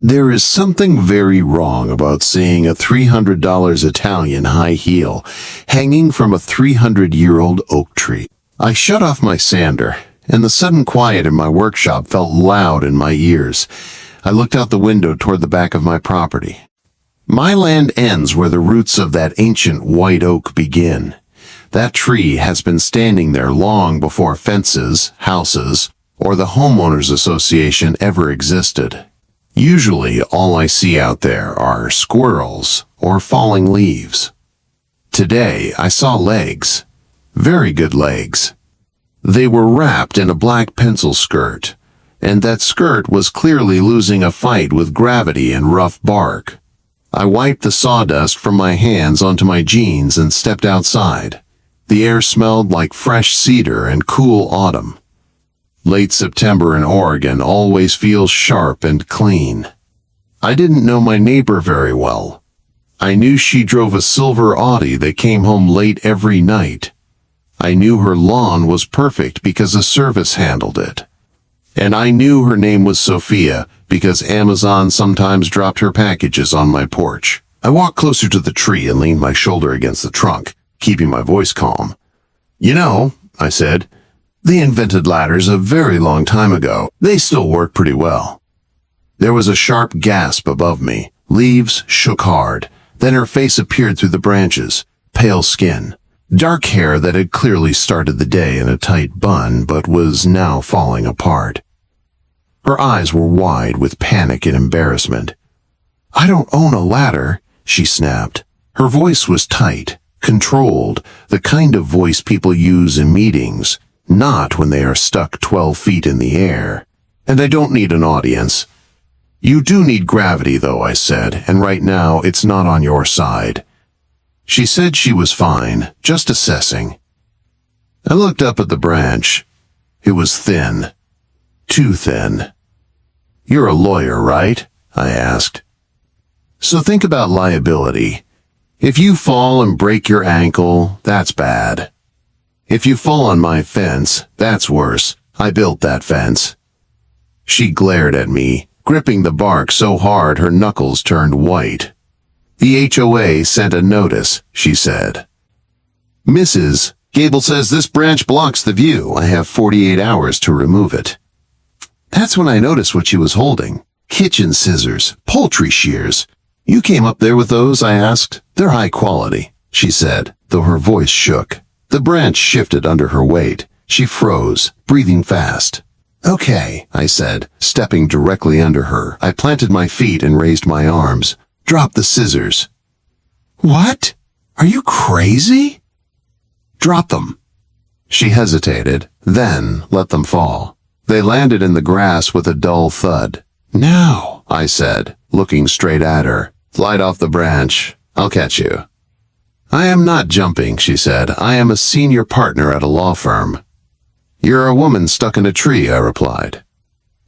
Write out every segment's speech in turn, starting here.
There is something very wrong about seeing a $300 Italian high heel hanging from a 300-year-old oak tree. I shut off my sander, and the sudden quiet in my workshop felt loud in my ears. I looked out the window toward the back of my property. My land ends where the roots of that ancient white oak begin. That tree has been standing there long before fences, houses, or the homeowners association ever existed. Usually, all I see out there are squirrels or falling leaves. Today, I saw legs. Very good legs. They were wrapped in a black pencil skirt, and that skirt was clearly losing a fight with gravity and rough bark. I wiped the sawdust from my hands onto my jeans and stepped outside. The air smelled like fresh cedar and cool autumn. Late September in Oregon always feels sharp and clean. I didn't know my neighbor very well. I knew she drove a silver Audi that came home late every night. I knew her lawn was perfect because a service handled it. And I knew her name was Sophia because Amazon sometimes dropped her packages on my porch. I walked closer to the tree and leaned my shoulder against the trunk, keeping my voice calm. "You know," I said, "they invented ladders a very long time ago. They still work pretty well." There was a sharp gasp above me. Leaves shook hard. Then her face appeared through the branches. Pale skin. Dark hair that had clearly started the day in a tight bun but was now falling apart. Her eyes were wide with panic and embarrassment. "I don't own a ladder," she snapped. Her voice was tight, controlled, the kind of voice people use in meetings, not when they are stuck 12 feet in the air. "And I don't need an audience." "You do need gravity, though," I said, "and right now it's not on your side." She said she was fine, just assessing. I looked up at the branch. It was thin. Too thin. "You're a lawyer, right?" I asked. "So think about liability. If you fall and break your ankle, that's bad. If you fall on my fence, that's worse. I built that fence." She glared at me, gripping the bark so hard her knuckles turned white. "The HOA sent a notice," she said. "Mrs. Gable says this branch blocks the view. I have 48 hours to remove it." That's when I noticed what she was holding. Kitchen scissors, poultry shears. "You came up there with those?" I asked. "They're high quality," she said, though her voice shook. The branch shifted under her weight. She froze, breathing fast. "Okay," I said, stepping directly under her. I planted my feet and raised my arms. "Drop the scissors." "What? Are you crazy?" "Drop them." She hesitated, then let them fall. They landed in the grass with a dull thud. "Now," I said, looking straight at her. "Slide off the branch. I'll catch you." "I am not jumping," she said. "I am a senior partner at a law firm." "You're a woman stuck in a tree," I replied.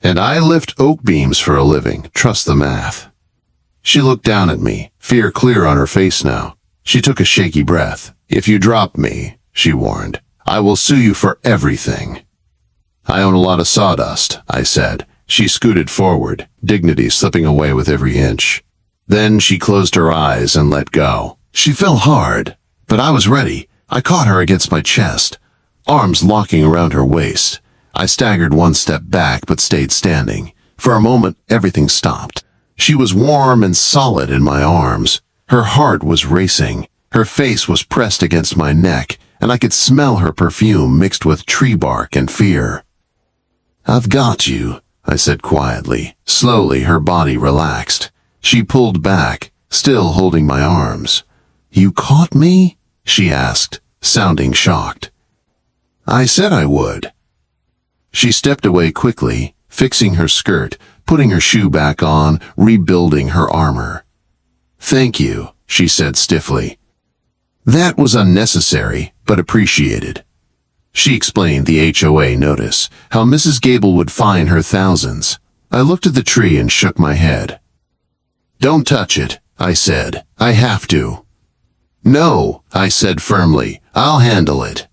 "And I lift oak beams for a living. Trust the math." She looked down at me, fear clear on her face now. She took a shaky breath. "If you drop me," she warned, "I will sue you for everything." "I own a lot of sawdust," I said. She scooted forward, dignity slipping away with every inch. Then she closed her eyes and let go. She fell hard, but I was ready. I caught her against my chest, arms locking around her waist. I staggered one step back but stayed standing. For a moment, everything stopped. She was warm and solid in my arms. Her heart was racing. Her face was pressed against my neck, and I could smell her perfume mixed with tree bark and fear. "I've got you," I said quietly. Slowly, her body relaxed. She pulled back, still holding my arms. "You caught me?" she asked, sounding shocked. "I said I would." She stepped away quickly, fixing her skirt, putting her shoe back on, rebuilding her armor. "Thank you," she said stiffly. That was unnecessary, but appreciated. She explained the HOA notice, how Mrs. Gable would fine her thousands. I looked at the tree and shook my head. "Don't touch it," I said. "I have to." "No," I said firmly. "I'll handle it."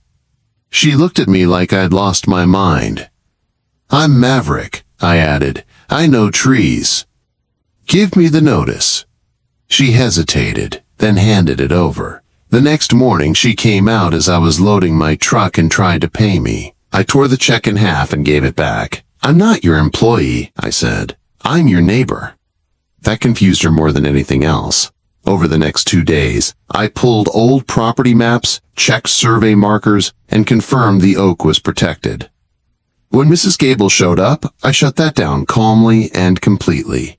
She looked at me like I'd lost my mind. "I'm Maverick," I added. "I know trees." "Give me the notice." She hesitated, then handed it over. The next morning she came out as I was loading my truck and tried to pay me. I tore the check in half and gave it back. "I'm not your employee," I said. "I'm your neighbor." That confused her more than anything else. Over the next 2 days, I pulled old property maps, checked survey markers, and confirmed the oak was protected. When Mrs. Gable showed up, I shut that down calmly and completely.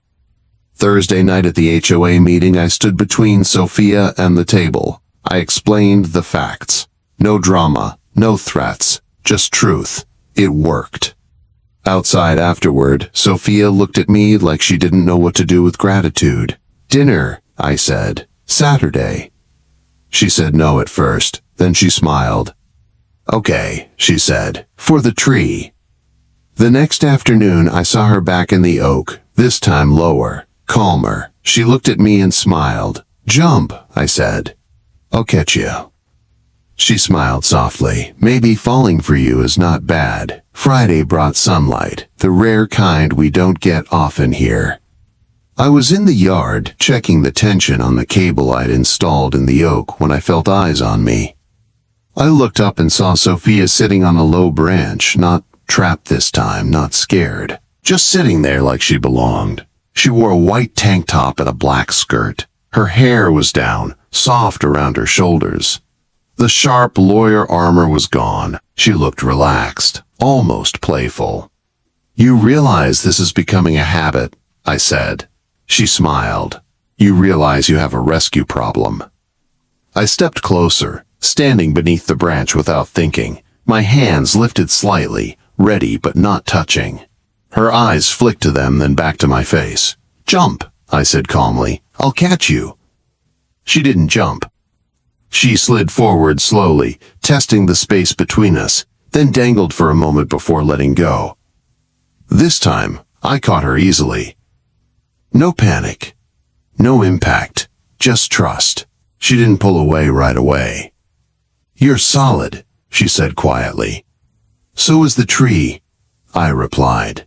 Thursday night at the HOA meeting, I stood between Sophia and the table. I explained the facts. No drama, no threats, just truth. It worked. Outside afterward, Sophia looked at me like she didn't know what to do with gratitude. "Dinner," I said. "Saturday." She said no at first, then she smiled. "Okay," she said, "for the tree." The next afternoon, I saw her back in the oak, this time lower, calmer. She looked at me and smiled. "Jump," I said. "I'll catch you." She smiled softly. "Maybe falling for you is not bad." Friday brought sunlight, the rare kind we don't get often here. I was in the yard, checking the tension on the cable I'd installed in the oak when I felt eyes on me. I looked up and saw Sophia sitting on a low branch, not trapped this time, not scared. Just sitting there like she belonged. She wore a white tank top and a black skirt. Her hair was down, soft around her shoulders. The sharp lawyer armor was gone. She looked relaxed, almost playful. "You realize this is becoming a habit," I said. She smiled. "You realize you have a rescue problem." I stepped closer, standing beneath the branch without thinking, my hands lifted slightly, ready but not touching. Her eyes flicked to them, then back to my face. "Jump," I said calmly. "I'll catch you." She didn't jump. She slid forward slowly, testing the space between us, then dangled for a moment before letting go. This time, I caught her easily. No panic. No impact. Just trust. She didn't pull away right away. "You're solid," she said quietly. "So is the tree," I replied.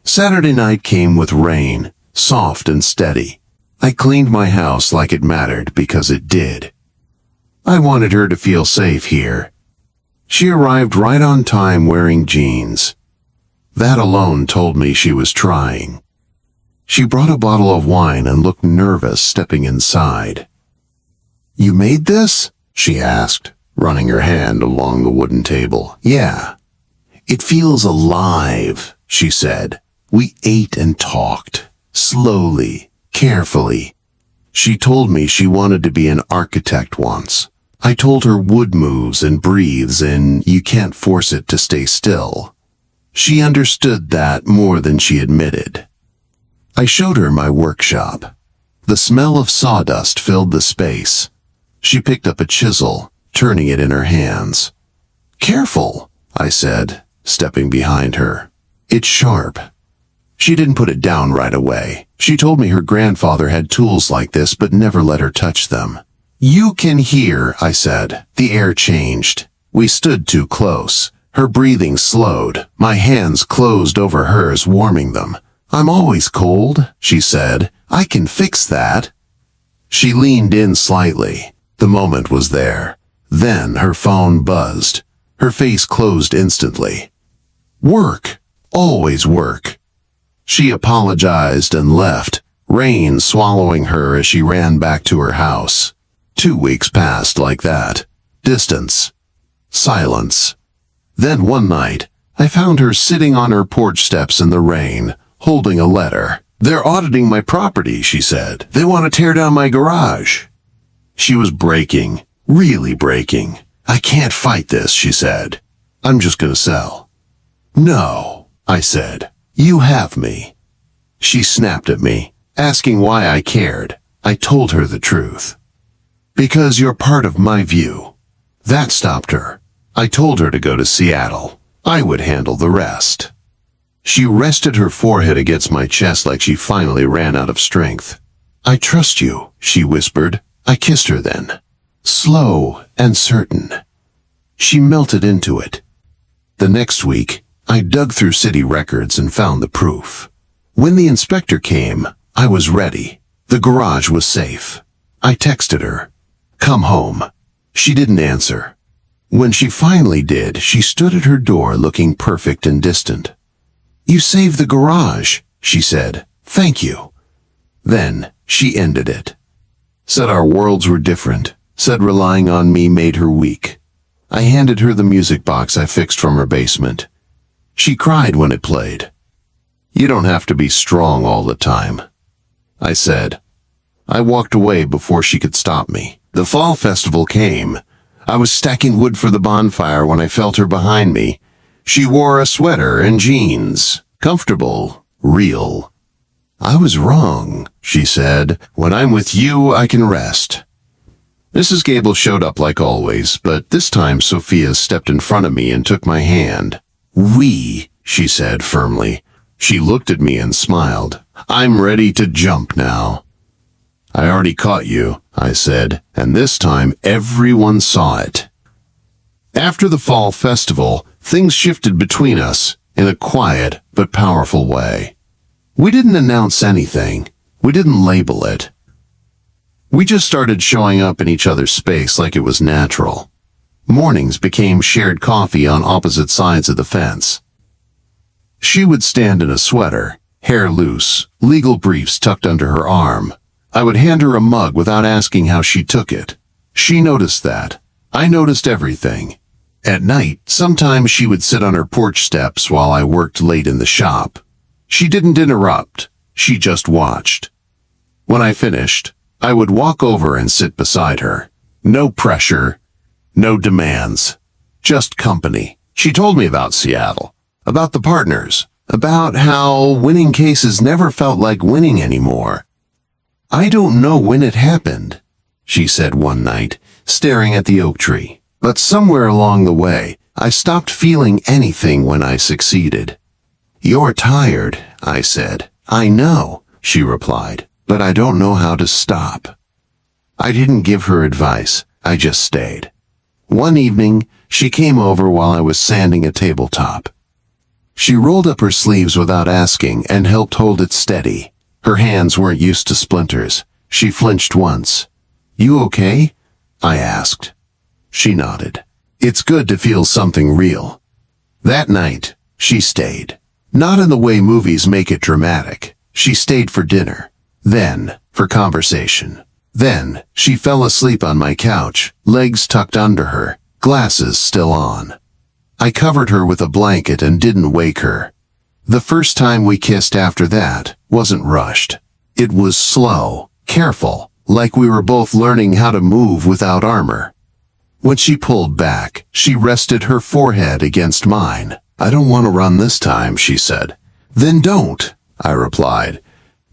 Saturday night came with rain, soft and steady. I cleaned my house like it mattered because it did. I wanted her to feel safe here. She arrived right on time wearing jeans. That alone told me she was trying. She brought a bottle of wine and looked nervous stepping inside. "You made this?" she asked, running her hand along the wooden table. "Yeah." "It feels alive," she said. "We ate and talked, slowly, carefully. She told me she wanted to be an architect once. I told her wood moves and breathes and you can't force it to stay still. She understood that more than she admitted. I showed her my workshop. The smell of sawdust filled the space. She picked up a chisel, turning it in her hands. "Careful," I said, stepping behind her. "It's sharp." She didn't put it down right away. She told me her grandfather had tools like this but never let her touch them. "You can hear," I said. The air changed. We stood too close. Her breathing slowed. My hands closed over hers, warming them. "I'm always cold," she said. "I can fix that." She leaned in slightly. The moment was there. Then her phone buzzed. Her face closed instantly. Work. Always work. She apologized and left, rain swallowing her as she ran back to her house. 2 weeks passed like that. Distance. Silence. Then one night, I found her sitting on her porch steps in the rain, holding a letter. "They're auditing my property," she said. "They want to tear down my garage." She was breaking, really breaking. "I can't fight this," she said. "I'm just gonna sell." "No," I said. "You have me." She snapped at me, asking why I cared. I told her the truth. "Because you're part of my view." That stopped her. I told her to go to Seattle. I would handle the rest. She rested her forehead against my chest like she finally ran out of strength. "I trust you," she whispered. I kissed her then. Slow and certain. She melted into it. The next week, I dug through city records and found the proof. When the inspector came, I was ready. The garage was safe. I texted her, "Come home." She didn't answer. When she finally did, she stood at her door looking perfect and distant. "You saved the garage," she said. "Thank you." Then she ended it. Said our worlds were different. Said relying on me made her weak. I handed her the music box I fixed from her basement. She cried when it played. "You don't have to be strong all the time," I said. I walked away before she could stop me. The fall festival came. I was stacking wood for the bonfire when I felt her behind me. She wore a sweater and jeans. Comfortable. Real. "I was wrong," she said. "When I'm with you, I can rest." Mrs. Gable showed up like always, but this time Sophia stepped in front of me and took my hand. "We," she said firmly. She looked at me and smiled. "I'm ready to jump now." "I already caught you," I said, and this time everyone saw it. After the fall festival, things shifted between us in a quiet but powerful way. We didn't announce anything. We didn't label it. We just started showing up in each other's space like it was natural. Mornings became shared coffee on opposite sides of the fence. She would stand in a sweater, hair loose, legal briefs tucked under her arm. I would hand her a mug without asking how she took it. She noticed that. I noticed everything. At night, sometimes she would sit on her porch steps while I worked late in the shop. She didn't interrupt. She just watched. When I finished, I would walk over and sit beside her. No pressure, no demands, just company. She told me about Seattle, about the partners, about how winning cases never felt like winning anymore. "I don't know when it happened," she said one night, staring at the oak tree. "But somewhere along the way, I stopped feeling anything when I succeeded." "You're tired," I said. "I know," she replied, "but I don't know how to stop." I didn't give her advice. I just stayed. One evening, she came over while I was sanding a tabletop. She rolled up her sleeves without asking and helped hold it steady. Her hands weren't used to splinters. She flinched once. "You okay?" I asked. She nodded. "It's good to feel something real." That night, she stayed. Not in the way movies make it dramatic. She stayed for dinner. Then, for conversation. Then, she fell asleep on my couch, legs tucked under her, glasses still on. I covered her with a blanket and didn't wake her. The first time we kissed after that wasn't rushed. It was slow, careful, like we were both learning how to move without armor. When she pulled back, she rested her forehead against mine. "I don't want to run this time," she said. "Then don't," I replied.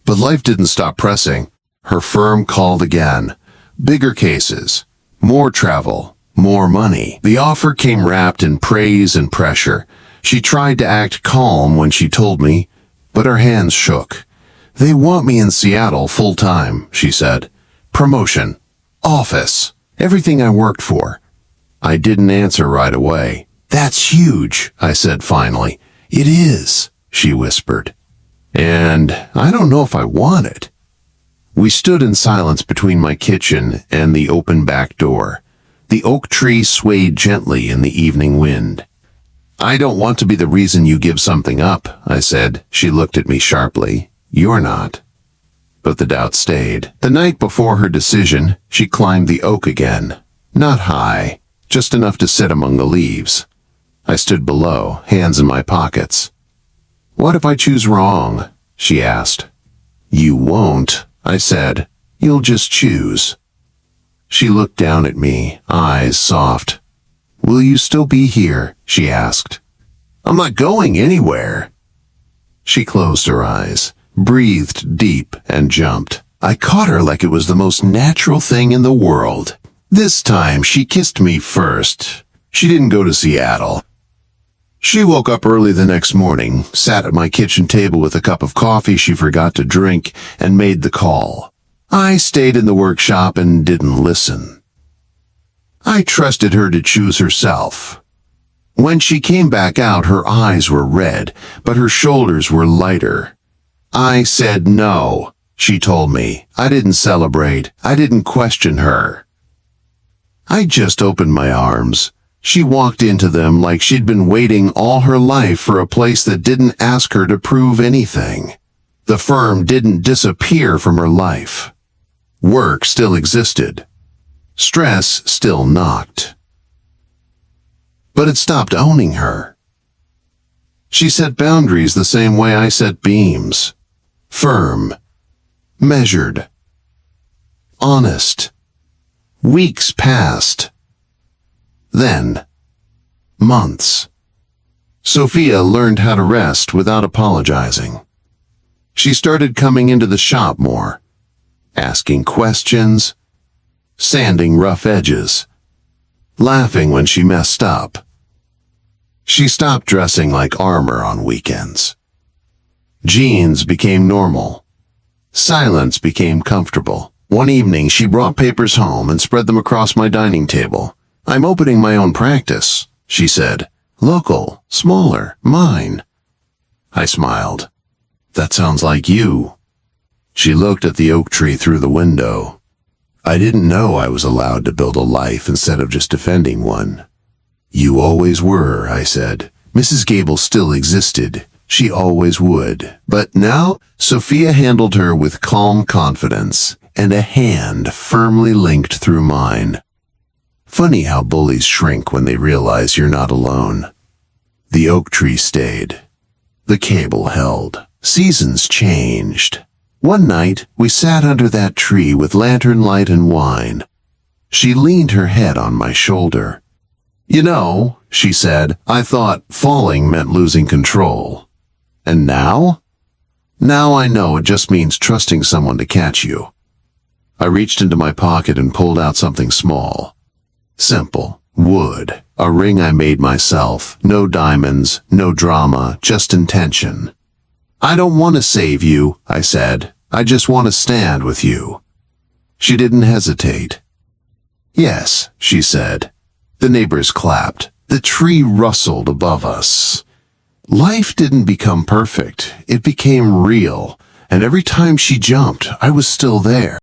But life didn't stop pressing. Her firm called again. Bigger cases, more travel, more money. The offer came wrapped in praise and pressure. She tried to act calm when she told me, but her hands shook. "They want me in Seattle full-time," she said. "Promotion, office, everything I worked for." I didn't answer right away. "That's huge," I said finally. "It is," she whispered. "And I don't know if I want it." We stood in silence between my kitchen and the open back door. The oak tree swayed gently in the evening wind. "I don't want to be the reason you give something up," I said. She looked at me sharply. "You're not." But the doubt stayed. The night before her decision, she climbed the oak again. Not high, just enough to sit among the leaves. I stood below, hands in my pockets. "What if I choose wrong?" she asked. "You won't," I said. "You'll just choose." She looked down at me, eyes soft. "Will you still be here?" she asked. "I'm not going anywhere." She closed her eyes, breathed deep, and jumped. I caught her like it was the most natural thing in the world. This time, she kissed me first. She didn't go to Seattle. She woke up early the next morning, sat at my kitchen table with a cup of coffee she forgot to drink, and made the call. I stayed in the workshop and didn't listen. I trusted her to choose herself. When she came back out, her eyes were red, but her shoulders were lighter. I said no. she told me. I didn't celebrate. I didn't question her. I just opened my arms. She walked into them like she'd been waiting all her life for a place that didn't ask her to prove anything. The firm didn't disappear from her life. Work still existed. Stress still knocked. But it stopped owning her. She set boundaries the same way I set beams. Firm. Measured. Honest. Weeks passed. Then, months. Sophia learned how to rest without apologizing. She started coming into the shop more, asking questions, sanding rough edges, laughing when she messed up. She stopped dressing like armor on weekends. Jeans became normal. Silence became comfortable. One evening, she brought papers home and spread them across my dining table. "I'm opening my own practice," she said. "Local, smaller, mine." I smiled. "That sounds like you." She looked at the oak tree through the window. "I didn't know I was allowed to build a life instead of just defending one." "You always were," I said. "Mrs. Gable still existed. She always would. But now," Sophia handled her with calm confidence, and a hand firmly linked through mine. Funny how bullies shrink when they realize you're not alone. The oak tree stayed. The cable held. Seasons changed. One night, we sat under that tree with lantern light and wine. She leaned her head on my shoulder. "You know," she said, "I thought falling meant losing control. And now? Now I know it just means trusting someone to catch you." I reached into my pocket and pulled out something small. Simple. Wood. A ring I made myself. No diamonds, no drama, just intention. "I don't want to save you," I said. "I just want to stand with you." She didn't hesitate. "Yes," she said. The neighbors clapped. The tree rustled above us. Life didn't become perfect. It became real. And every time she jumped, I was still there.